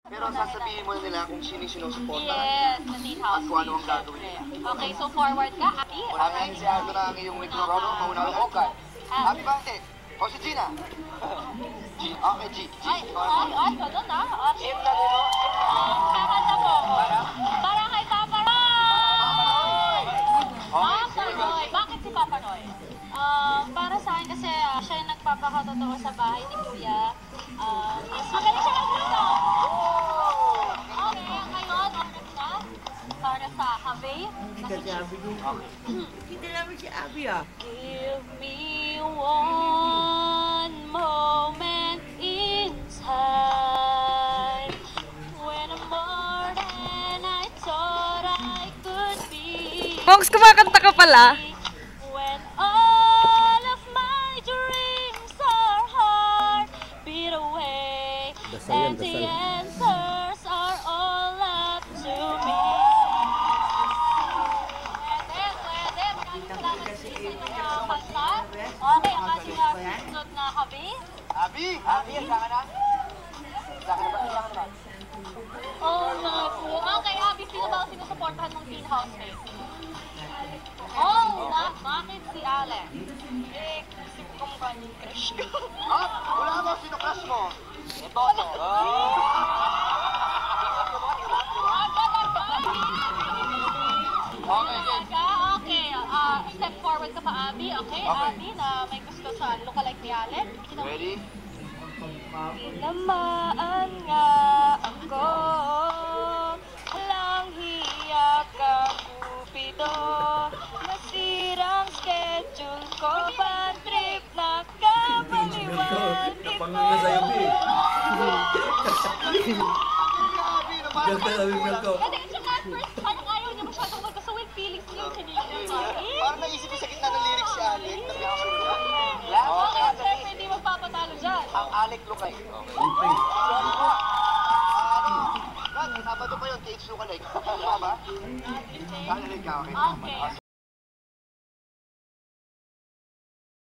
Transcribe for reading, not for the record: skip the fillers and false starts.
Pero sasabihin mo na nila kung sino yung sinusuportahan. Yes, sa Teen House. At kung ano ang gagawin nila. Okay, so forward ka, Aki. Maraming si Aldo na ang iyong mikrofono. Mauna ka okay. Happy birthday! O si Gina? G. Okay, G. Ay, ganun ah. Okay. Gina din o. Kakanta mo. Para kay Papa Roy! Papa Roy. Bakit si Papa Roy? Para sa akin kasi siya yung nagpapakatotoo sa bahay ni Kuya. Magaling siya magluto. Okay, ngayon, oras na para sa Habe. Hindi si Abby dun. Hindi namin si Abby ah. Give me one moment in time when I'm more than I thought I could be. Monks, kumakanta ka pala. When all of my dreams are hard beat away and the answers are all up to me. Pwede. Maraming salamat sa inyong kanta. Okay, ang ating susunod na Habi. Abi! Abi, saan ka na? Saan ka na ba? Oh, naku. Okay, Habi, sino ba ang sinusuportahan mong Teen House mate? Oh, bakit si Alex? Isip ko mukha niyung crush ko. Wala mo, sino crush mo? Ito. Okay, good. Okay, step forward ka pa, Abby. Okay, Abby, na may gusto sa lookalike ni Alex. Ready? Tinamaan nga ako, walang hiya ka, Cupido. Nasirang schedule ko, bad trip na kabaliwan. Hindi, tsaka first, parang ayaw niya masyadong magkasawig feelings niya yung kanina. Parang naisip ko sa gitna ng lyrics si Alec. Okay, siyempre, hindi magpapatalo dyan. Ang Alec Lucay. Sabado pa yun, TH Lucay. Tama ba? Alec ka, okay. Okay.